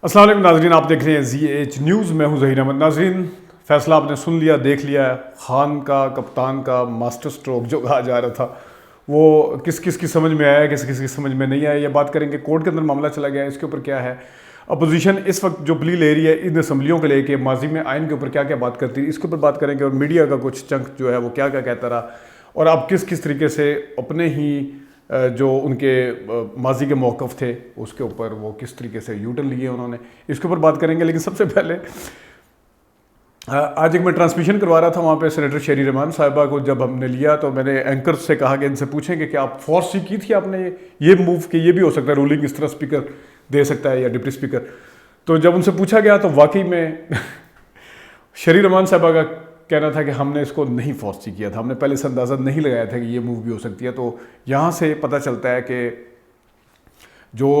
السلام علیکم ناظرین، آپ دیکھ رہے ہیں زی ایچ نیوز، میں ہوں ظہیر احمد۔ ناظرین، فیصلہ آپ نے سن لیا، دیکھ لیا، خان کا، کپتان کا ماسٹر سٹروک جو کہا جا رہا تھا وہ کس کس کی سمجھ میں آیا، کس کس کی سمجھ میں نہیں آیا، یہ بات کریں گے۔ کورٹ کے اندر معاملہ چلا گیا ہے، اس کے اوپر کیا ہے اپوزیشن اس وقت جو پلی لے رہی ہے ان اسمبلیوں کو لے کے، ماضی میں آئین کے اوپر کیا کیا بات کرتی ہے، اس کے اوپر بات کریں گے، اور میڈیا کا کچھ چنک جو ہے وہ کیا کیا کہتا رہا، اور آپ کس کس طریقے سے اپنے ہی جو ان کے ماضی کے موقف تھے اس کے اوپر وہ کس طریقے سے یوٹرن لیے انہوں نے، اس کے اوپر بات کریں گے۔ لیکن سب سے پہلے آج ایک میں ٹرانسمیشن کروا رہا تھا، وہاں پہ سینیٹر شیری رحمان صاحبہ کو جب ہم نے لیا تو میں نے اینکر سے کہا کہ ان سے پوچھیں کہ کیا آپ فورس کی تھی آپ نے یہ موو کہ یہ بھی ہو سکتا ہے رولنگ اس طرح اسپیکر دے سکتا ہے یا ڈپٹی اسپیکر، تو جب ان سے پوچھا گیا تو واقعی میں شیری رحمان صاحبہ کا کہنا تھا کہ ہم نے اس کو نہیں فورس کیا تھا، ہم نے پہلے سے اندازہ نہیں لگایا تھا کہ یہ موو بھی ہو سکتی ہے۔ تو یہاں سے پتہ چلتا ہے کہ جو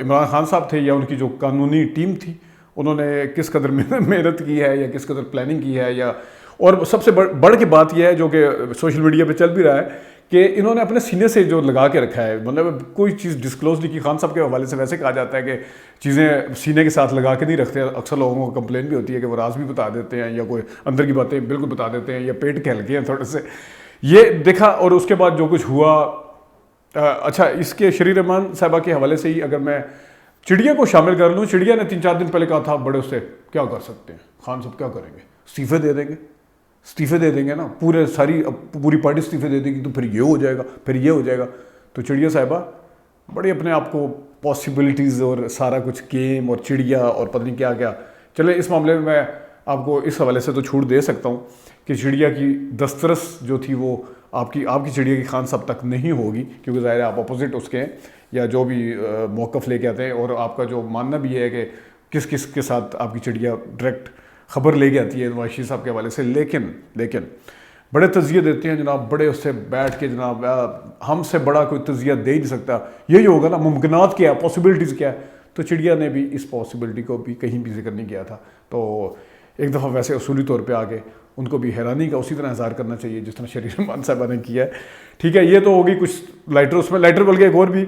عمران خان صاحب تھے یا ان کی جو قانونی ٹیم تھی انہوں نے کس قدر محنت کی ہے یا کس قدر پلاننگ کی ہے، یا اور سب سے بڑھ کے بات یہ ہے جو کہ سوشل میڈیا پہ چل بھی رہا ہے کہ انہوں نے اپنے سینے سے جو لگا کے رکھا ہے، مطلب کوئی چیز ڈسکلوز نہیں کی۔ خان صاحب کے حوالے سے ویسے کہا جاتا ہے کہ چیزیں سینے کے ساتھ لگا کے نہیں رکھتے، اکثر لوگوں کو کمپلین بھی ہوتی ہے کہ وہ راز بھی بتا دیتے ہیں یا کوئی اندر کی باتیں بالکل بتا دیتے ہیں یا پیٹ کے ہلکے ہیں تھوڑے سے، یہ دیکھا۔ اور اس کے بعد جو کچھ ہوا، اچھا اس کے شیری رحمان صاحبہ کے حوالے سے ہی اگر میں چڑیا کو شامل کر لوں، چڑیا نے 3-4 دن پہلے کہا تھا بڑے اس سے کیا کر سکتے ہیں، خان صاحب کیا کریں گے، استعفے دے دیں گے نا، پوری پارٹی استعفے دے دے گی تو پھر یہ ہو جائے گا، پھر یہ ہو جائے گا۔ تو چڑیا صاحبہ بڑے اپنے آپ کو پاسبلٹیز اور سارا کچھ گیم اور چڑیا اور پتہ نہیں کیا کیا، چلے اس معاملے میں آپ کو اس حوالے سے تو چھوٹ دے سکتا ہوں کہ چڑیا کی دسترس جو تھی وہ آپ کی چڑیا کی خان صاحب تک نہیں ہوگی، کیونکہ ظاہر ہے آپ اپوزٹ اس کے ہیں یا جو بھی موقف لے کے آتے ہیں، اور آپ کا جو ماننا بھی ہے کہ کس کس کے ساتھ آپ کی چڑیا ڈائریکٹ خبر لے کے آتی ہے نواز شریف صاحب کے حوالے سے، لیکن بڑے تجزیے دیتے ہیں جناب، بڑے اس سے بیٹھ کے جناب ہم سے بڑا کوئی تجزیہ دے ہی نہیں سکتا، یہی ہوگا نا، ممکنات کیا ہے، پاسبلٹیز کیا ہے۔ تو چڑیا نے بھی اس پاسبلٹی کو بھی کہیں بھی ذکر نہیں کیا تھا، تو ایک دفعہ ویسے اصولی طور پہ آگے ان کو بھی حیرانی کا اسی طرح اظہار کرنا چاہیے جس طرح شیری رحمان صاحبہ نے کیا ہے۔ ٹھیک ہے، یہ تو ہوگی کچھ لائٹر، اس میں لائٹر بلکہ ایک اور بھی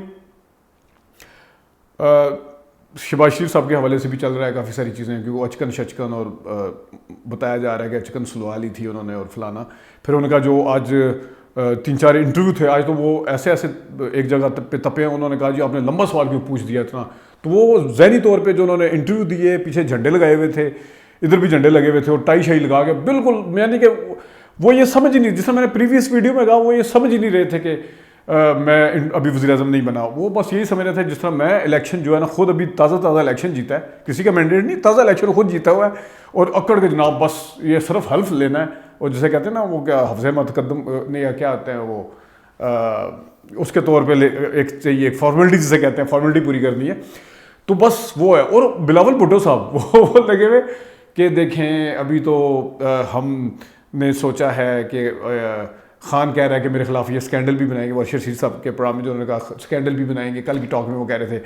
شہباز شریف صاحب کے حوالے سے بھی چل رہا ہے کافی ساری چیزیں، کیونکہ وہ اچکن شچکن اور بتایا جا رہا ہے کہ اچکن سلوا لی تھی انہوں نے اور فلانا، پھر ان کا جو آج 3-4 انٹرویو تھے آج، تو وہ ایسے ایک جگہ پہ تپے ہیں، انہوں نے کہا جی آپ نے لمبا سوال کیوں پوچھ دیا اتنا، تو وہ ذہنی طور پہ جو انہوں نے انٹرویو دیے، پیچھے جھنڈے لگائے ہوئے تھے، ادھر بھی جھنڈے لگے ہوئے تھے اور ٹائی شائی لگا کے بالکل، یعنی کہ وہ یہ سمجھ ہی نہیں، جس طرح میں نے پریویس ویڈیو میں کہا، وہ یہ سمجھ ہی نہیں رہے تھے کہ میں ابھی وزیر اعظم نہیں بنا، وہ بس یہی سمجھ رہے تھے جس طرح میں الیکشن جو ہے نا خود ابھی تازہ الیکشن جیتا ہے، کسی کا مینڈیٹ نہیں، تازہ الیکشن خود جیتا ہوا ہے، اور اکڑ کے جناب بس یہ صرف حلف لینا ہے، اور جسے کہتے ہیں نا وہ کیا حفظ متقدم نے یا کیا آتے ہیں وہ اس کے طور پہ ایک چاہیے، ایک فارمیلٹی جسے کہتے ہیں، فارمیلٹی پوری کرنی ہے، تو بس وہ ہے۔ اور بلاول بھٹو صاحب وہ لگے ہوئے کہ دیکھیں ابھی تو ہم نے سوچا ہے کہ خان کہہ رہا ہے کہ میرے خلاف یہ سکینڈل بھی بنائیں گے، وہ ارشد شریف صاحب کے پروگرام میں جو انہوں نے کہا سکینڈل بھی بنائیں گے، کل کی ٹاک میں وہ کہہ رہے تھے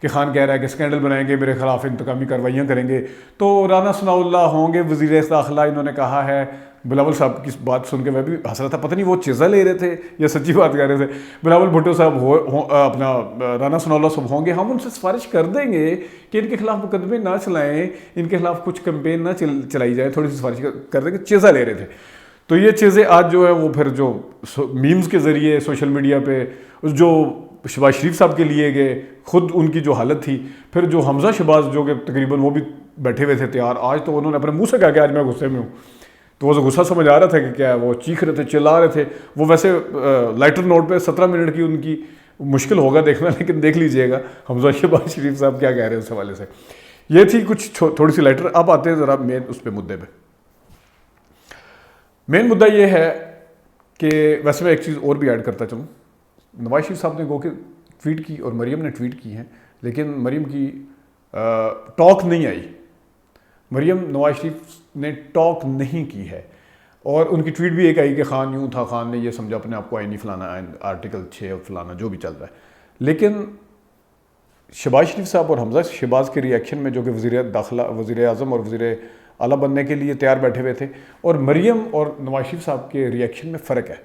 کہ خان کہہ رہا ہے کہ سکینڈل بنائیں گے، میرے خلاف انتقامی کارروائیاں کریں گے، تو رانا ثناء اللہ ہوں گے وزیر داخلہ، انہوں نے کہا ہے۔ بلاول صاحب کی بات سن کے میں بھی ہنس رہا تھا، پتہ نہیں وہ چیزہ لے رہے تھے یا سچی بات کہہ رہے تھے۔ بلاول بھٹو صاحب اپنا رانا ثناء اللہ صاحب ہوں گے، ہم ان سے سفارش کر دیں گے کہ ان کے خلاف مقدمے نہ چلائیں، ان کے خلاف کچھ کمپین نہ چلائی جائے، تھوڑی سی سفارش کر دیں گے، چیزہ لے رہے تھے۔ تو یہ چیزیں آج جو ہے وہ پھر جو میمز کے ذریعے سوشل میڈیا پہ جو شہباز شریف صاحب کے لیے گئے، خود ان کی جو حالت تھی، پھر جو حمزہ شہباز جو کہ تقریباً وہ بھی بیٹھے ہوئے تھے تیار، آج تو انہوں نے اپنے منہ سے کہا کہ آج میں غصے میں ہوں، تو وہ غصہ سمجھ آ رہا تھا کہ کیا ہے، وہ چیخ رہے تھے، چلا رہے تھے۔ وہ ویسے لائٹر نوٹ پہ 17 منٹ کی ان کی مشکل ہوگا دیکھنا، لیکن دیکھ لیجئے گا حمزہ شہباز شریف صاحب کیا کہہ رہے ہیں اس حوالے سے۔ یہ تھی کچھ تھوڑی سی لائٹر۔ اب آتے ہیں ذرا مین اس پہ مدعے پہ۔ مین مدعا یہ ہے کہ ویسے میں ایک چیز اور بھی ایڈ کرتا چلوں، نواز شریف صاحب نے گو کہ ٹویٹ کی اور مریم نے ٹویٹ کی ہیں، لیکن مریم کی ٹاک نہیں آئی، مریم نواز شریف نے ٹاک نہیں کی ہے، اور ان کی ٹویٹ بھی ایک آئی کہ خان یوں تھا، خان نے یہ سمجھا اپنے آپ کو آئینی فلانا، آرٹیکل 6 فلانا جو بھی چل رہا ہے، لیکن شہباز شریف صاحب اور حمزہ شہباز کے ری ایکشن میں جو کہ وزیر داخلہ، وزیر اعظم اور وزیر اعلیٰ بننے کے لیے تیار بیٹھے ہوئے تھے، اور مریم اور نواز شریف صاحب کے ری ایکشن میں فرق ہے،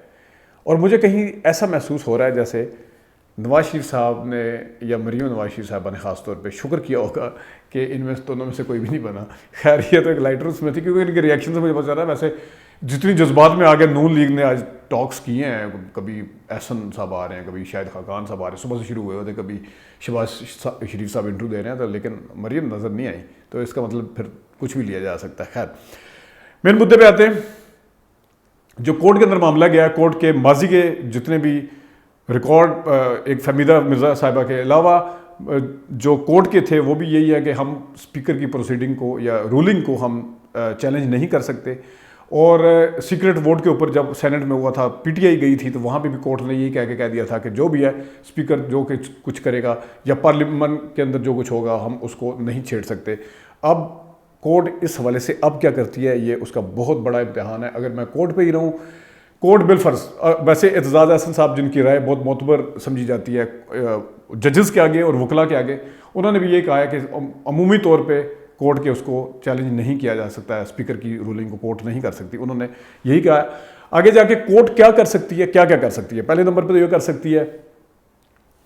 اور مجھے کہیں ایسا محسوس ہو رہا ہے جیسے نواز شریف صاحب نے یا مریم نواز شریف صاحبہ نے خاص طور پہ شکر کیا ہوگا کہ ان میں دونوں میں سے کوئی بھی نہیں بنا. خیر یہ تو ایک لائٹر اس میں تھی, کیونکہ ان کے ریئیکشن سے مجھے پتا چل رہا ہے ویسے جتنی جذبات میں آگے نون لیگ نے آج ٹاکس کیے ہیں, کبھی احسن صاحب آ رہے ہیں, کبھی شاہد خاقان صاحب آ رہے ہیں, صبح سے شروع ہوئے ہوتے, کبھی شہباز شریف صاحب انٹرویو دے رہے ہیں, تو لیکن مریم نظر نہیں آئی, تو اس کا مطلب پھر کچھ بھی لیا جا سکتا ہے. خیر مین مدعے پہ آتے ہیں. جو کورٹ کے اندر معاملہ گیا ہے, کورٹ کے ماضی کے جتنے بھی ریکارڈ ایک فہمیدہ مرزا صاحبہ کے علاوہ جو کورٹ کے تھے, وہ بھی یہی ہے کہ ہم اسپیکر کی پروسیڈنگ کو یا رولنگ کو ہم چیلنج نہیں کر سکتے. اور سیکرٹ ووٹ کے اوپر جب سینٹ میں ہوا تھا, پی ٹی آئی گئی تھی, تو وہاں پہ بھی کورٹ نے یہی کہہ دیا تھا کہ جو بھی ہے اسپیکر جو کہ کچھ کرے گا یا پارلیمنٹ کے اندر جو کچھ ہوگا ہم اس کو نہیں چھیڑ سکتے. اب کورٹ اس حوالے سے اب کیا کرتی ہے, یہ اس کا بہت بڑا امتحان ہے. اگر میں کورٹ پہ ہی رہوں, کورٹ بالفرض ویسے اعتزاز احسن صاحب جن کی رائے بہت معتبر سمجھی جاتی ہے ججز کے آگے اور وکلاء کے آگے, انہوں نے بھی یہ کہا ہے کہ عمومی طور پہ کورٹ کے اس کو چیلنج نہیں کیا جا سکتا ہے, اسپیکر کی رولنگ کو کورٹ نہیں کر سکتی. انہوں نے یہی کہا. آگے جا کے کورٹ کیا کر سکتی ہے, کیا کر سکتی ہے؟ پہلے نمبر پہ تو یہ کر سکتی ہے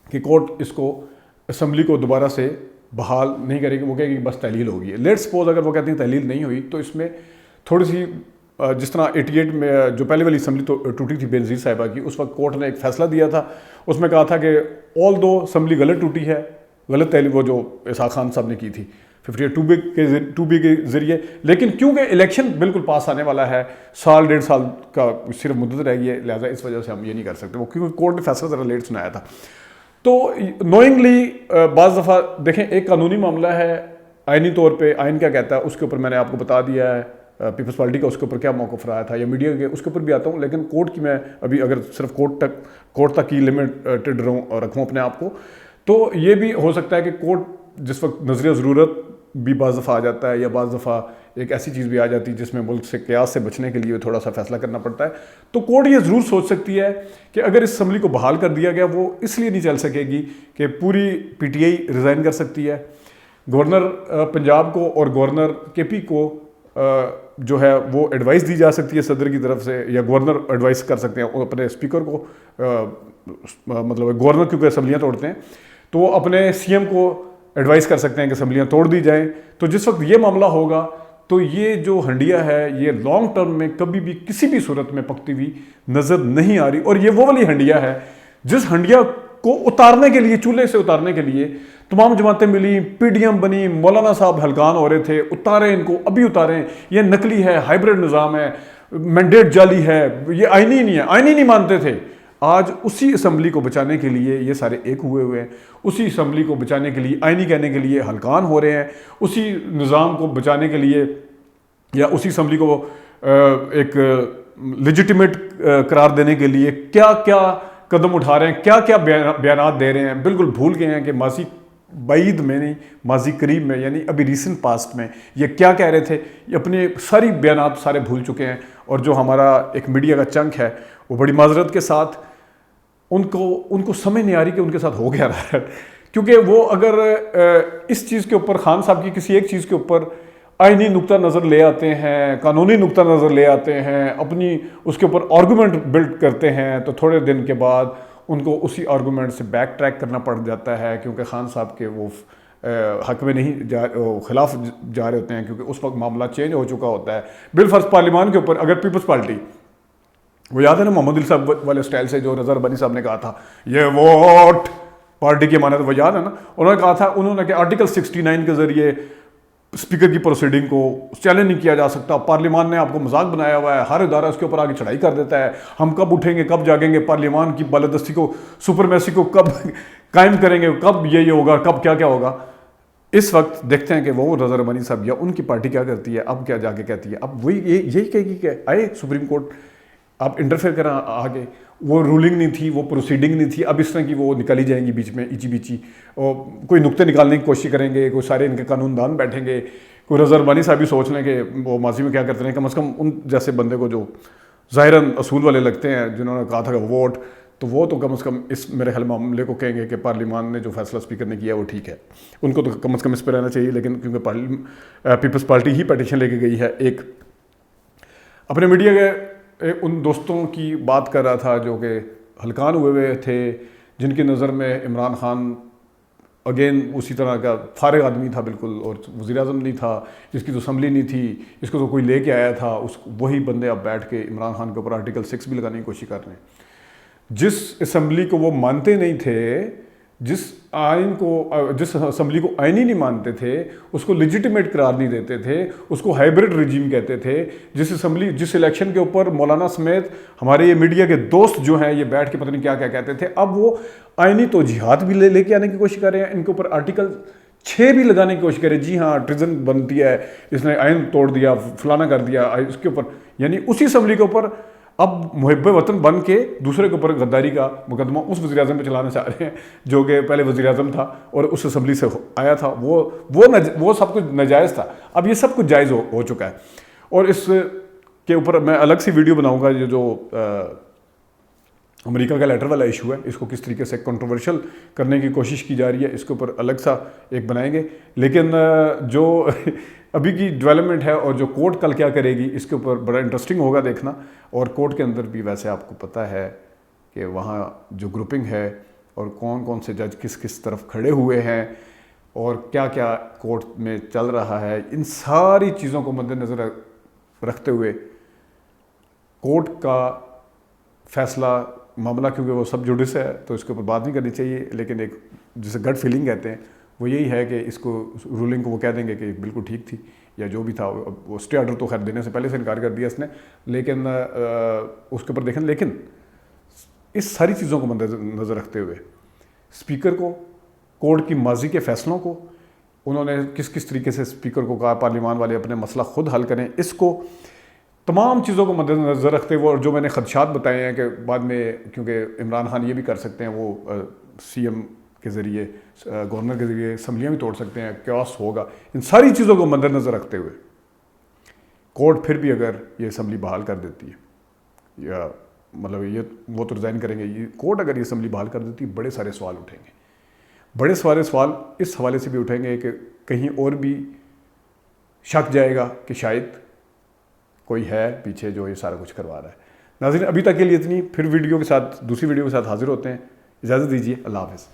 کہ کورٹ اس کو اسمبلی کو دوبارہ سے بحال نہیں کرے گی, وہ کہے گی بس تحلیل ہوگی. لیٹ سپوز اگر وہ کہتے ہیں تحلیل نہیں ہوئی, تو اس میں تھوڑی سی جس طرح 88 میں جو پہلے والی اسمبلی ٹوٹی تھی بینظیر صاحبہ کی, اس وقت کورٹ نے ایک فیصلہ دیا تھا, اس میں کہا تھا کہ آل دو اسمبلی غلط ٹوٹی ہے, غلط تحلیل وہ جو اسحاق خان صاحب نے کی تھی 58(2)B کے ذریعے, لیکن کیونکہ الیکشن بالکل پاس آنے والا ہے, سال ڈیڑھ سال کا صرف مدت رہ گئی ہے, لہٰذا اس وجہ سے ہم یہ نہیں کر سکتے. وہ کیونکہ کورٹ نے فیصلہ ذرا لیٹ سنایا تھا. تو نوئنگلی بعض دفعہ دیکھیں ایک قانونی معاملہ ہے, آئینی طور پہ آئین کیا کہتا ہے اس کے اوپر میں نے آپ کو بتا دیا ہے, پیپلز پارٹی کا اس کے اوپر کیا موقف رہا تھا, یا میڈیا کے اس کے اوپر بھی آتا ہوں, لیکن کورٹ کی میں ابھی اگر صرف کورٹ تک کی لمیٹڈ رکھوں اپنے آپ کو, تو یہ بھی ہو سکتا ہے کہ کورٹ جس وقت نظریہ ضرورت بھی بعض دفعہ آ جاتا ہے, یا بعض دفعہ ایک ایسی چیز بھی آ جاتی ہے جس میں ملک سے قیاس سے بچنے کے لیے تھوڑا سا فیصلہ کرنا پڑتا ہے, تو کورٹ یہ ضرور سوچ سکتی ہے کہ اگر اس اسمبلی کو بحال کر دیا گیا, وہ اس لیے نہیں چل سکے گی کہ پوری پی ٹی آئی ریزائن کر سکتی ہے, گورنر پنجاب کو اور گورنر کے پی کو جو ہے وہ ایڈوائس دی جا سکتی ہے صدر کی طرف سے, یا گورنر ایڈوائس کر سکتے ہیں اپنے اسپیکر کو, مطلب گورنر کیونکہ اسمبلیاں توڑتے ہیں تو وہ اپنے سی ایم کو ایڈوائس کر سکتے ہیں کہ اسمبلیاں توڑ دی جائیں. تو جس وقت یہ معاملہ ہوگا تو یہ جو ہنڈیا ہے یہ لانگ ٹرم میں کبھی بھی کسی بھی صورت میں پکتی ہوئی نظر نہیں آ رہی. اور یہ وہ والی ہنڈیا ہے جس ہنڈیا کو اتارنے کے لیے, چولہے سے اتارنے کے لیے تمام جماعتیں ملی, پی ڈی ایم بنی, مولانا صاحب ہلکان ہو رہے تھے, اتاریں ان کو, ابھی اتاریں, یہ نقلی ہے, ہائبرڈ نظام ہے, مینڈیٹ جعلی ہے, یہ آئینی نہیں ہے, آئینی نہیں مانتے تھے. آج اسی اسمبلی کو بچانے کے لیے یہ سارے ایک ہوئے ہیں, اسی اسمبلی کو بچانے کے لیے آئینی کہنے کے لیے ہلکان ہو رہے ہیں, اسی نظام کو بچانے کے لیے یا اسی اسمبلی کو ایک لیجیٹیمیٹ قرار دینے کے لیے کیا کیا قدم اٹھا رہے ہیں, کیا کیا بیانات دے رہے ہیں. بالکل بھول گئے ہیں کہ ماضی بعید میں نہیں, ماضی قریب میں, یعنی ابھی ریسنٹ پاسٹ میں یہ کیا کہہ رہے تھے, یہ اپنے ساری بیانات سارے بھول چکے ہیں. اور جو ہمارا ایک میڈیا کا چنک ہے وہ بڑی معذرت کے ساتھ ان کو سمجھ نہیں آ رہی کہ ان کے ساتھ ہو گیا رہا ہے, کیونکہ وہ اگر اس چیز کے اوپر خان صاحب کی کسی ایک چیز کے اوپر آئینی نقطہ نظر لے آتے ہیں, قانونی نقطہ نظر لے آتے ہیں, اپنی اس کے اوپر آرگومنٹ بلڈ کرتے ہیں, تو تھوڑے دن کے بعد ان کو اسی آرگومنٹ سے بیک ٹریک کرنا پڑ جاتا ہے, کیونکہ خان صاحب کے وہ حق میں نہیں خلاف جا رہے ہوتے ہیں, کیونکہ اس وقت معاملہ چینج ہو چکا ہوتا ہے. بالفرض پارلیمان کے اوپر اگر پیپلز پارٹی, وہ یاد ہے نا محمد علی صاحب والے سٹائل سے جو رضا ربانی صاحب نے کہا تھا یہ ووٹ پارٹی کی امانت, وہ یاد ہے نا, انہوں نے کہا تھا, انہوں نے کہ آرٹیکل 69 کے ذریعے اسپیکر کی پروسیڈنگ کو چیلنج نہیں کیا جا سکتا, پارلیمان نے آپ کو مذاق بنایا ہوا ہے, ہر ادارہ اس کے اوپر آگے چڑھائی کر دیتا ہے, ہم کب اٹھیں گے, کب جاگیں گے, پارلیمان کی بالادستی کو, سپرمیسی کو کب قائم کریں گے, کب یہ ہوگا, کب کیا ہوگا. اس وقت دیکھتے ہیں کہ وہ رضا ربانی صاحب یا ان کی پارٹی کیا کرتی ہے, اب کیا جا کے کہتی ہے, اب وہی یہی کہے گی کہ آئے سپریم کورٹ آپ انٹرفیئر کریں آگے, وہ رولنگ نہیں تھی, وہ پروسیڈنگ نہیں تھی, اب اس طرح کی وہ نکالی جائیں گی بیچ میں ایچی بیچی, اور کوئی نقطے نکالنے کی کوشش کریں گے, کوئی سارے ان کے قانون دان بیٹھیں گے, کوئی رضا ربانی صاحب بھی سوچ لیں کہ وہ ماضی میں کیا کرتے ہیں, کم از کم ان جیسے بندے کو جو ظاہراً اصول والے لگتے ہیں جنہوں نے کہا تھا کہ ووٹ, تو وہ تو کم از کم اس میرے خیال معاملے کو کہیں گے کہ پارلیمان نے جو فیصلہ اسپیکر نے کیا وہ ٹھیک ہے, ان کو تو کم از کم اس پہ رہنا چاہیے. لیکن کیونکہ پیپلز پارٹی ہی پیٹیشن لے کے گئی ہے, ایک اپنے میڈیا کے ان دوستوں کی بات کر رہا تھا جو کہ ہلکان ہوئے تھے, جن کی نظر میں عمران خان اگین اسی طرح کا فارغ آدمی تھا بالکل، اور وزیر اعظم نہیں تھا، جس کی تو اسمبلی نہیں تھی، اس کو تو کوئی لے کے آیا تھا، وہی بندے اب بیٹھ کے عمران خان کے اوپر آرٹیکل 6 بھی لگانے کی کوشش کر رہے ہیں۔ جس اسمبلی کو وہ مانتے نہیں تھے، جس اسمبلی کو آئینی نہیں مانتے تھے، اس کو لیجیٹیمیٹ قرار نہیں دیتے تھے، اس کو ہائبرڈ رجیم کہتے تھے، جس الیکشن کے اوپر مولانا سمیت ہمارے یہ میڈیا کے دوست جو ہیں یہ بیٹھ کے پتہ نہیں کیا کیا کہتے تھے، اب وہ آئینی توجیحات بھی لے کے آنے کی کوشش کر رہے ہیں، ان کے اوپر آرٹیکل 6 بھی لگانے کی کوشش کر رہے ہیں، جی ہاں ٹریزن بنتی ہے، اس نے آئین توڑ دیا، فلانا کر دیا اس کے اوپر، یعنی اسی اسمبلی کے اوپر اب محب وطن بن کے دوسرے کے اوپر غداری کا مقدمہ اس وزیر اعظم پہ چلانا چاہ رہے ہیں جو کہ پہلے وزیر اعظم تھا اور اس اسمبلی سے آیا تھا، وہ سب کچھ ناجائز تھا، اب یہ سب کچھ جائز ہو چکا ہے۔ اور اس کے اوپر میں الگ سی ویڈیو بناؤں گا، یہ جو امریکہ کا لیٹر والا ایشو ہے، اس کو کس طریقے سے کنٹروورشل کرنے کی کوشش کی جا رہی ہے، اس کے اوپر الگ سا ایک بنائیں گے۔ لیکن جو ابھی کی ڈیولپمنٹ ہے اور جو کورٹ کل کیا کرے گی، اس کے اوپر بڑا انٹرسٹنگ ہوگا دیکھنا۔ اور کورٹ کے اندر بھی ویسے آپ کو پتہ ہے کہ وہاں جو گروپنگ ہے اور کون کون سے جج کس کس طرف کھڑے ہوئے ہیں اور کیا کیا کورٹ میں چل رہا ہے، ان ساری چیزوں کو مد نظر رکھتے ہوئے کورٹ کا فیصلہ معاملہ، کیونکہ وہ سب جوڈس ہے تو اس کے اوپر بات نہیں کرنی چاہیے، لیکن ایک جسے گٹ فیلنگ کہتے ہیں وہ یہی ہے کہ اس کو رولنگ کو وہ کہہ دیں گے کہ بالکل ٹھیک تھی یا جو بھی تھا، وہ اسٹے آرڈر تو خیر دینے سے پہلے سے انکار کر دیا اس نے، لیکن اس کے اوپر دیکھیں، لیکن اس ساری چیزوں کو مد نظر رکھتے ہوئے اسپیکر کو، کورٹ کی ماضی کے فیصلوں کو، انہوں نے کس طریقے سے اسپیکر کو کہا پارلیمان والے اپنے مسئلہ خود حل کریں، اس کو تمام چیزوں کو مد نظر رکھتے ہوئے، اور جو میں نے خدشات بتائے ہیں کہ بعد میں کیونکہ عمران خان یہ بھی کر سکتے ہیں، وہ سی ایم کے ذریعے، گورنر کے ذریعے اسمبلیاں بھی توڑ سکتے ہیں، کیوس ہوگا، ان ساری چیزوں کو مد نظر رکھتے ہوئے کورٹ پھر بھی اگر یہ اسمبلی بحال کر دیتی ہے، یا مطلب یہ وہ تو ریزائن کریں گے، یہ کورٹ اگر یہ اسمبلی بحال کر دیتی ہے، بڑے سارے سوال اٹھیں گے، بڑے سارے سوال اس حوالے سے بھی اٹھیں گے کہ کہیں اور بھی شک جائے گا کہ شاید کوئی ہے پیچھے جو یہ سارا کچھ کروا رہا ہے۔ ناظرین ابھی تک کے لیے اتنی، پھر ویڈیو کے ساتھ، دوسری ویڈیو کے ساتھ حاضر ہوتے ہیں، اجازت دیجیے، اللہ حافظ۔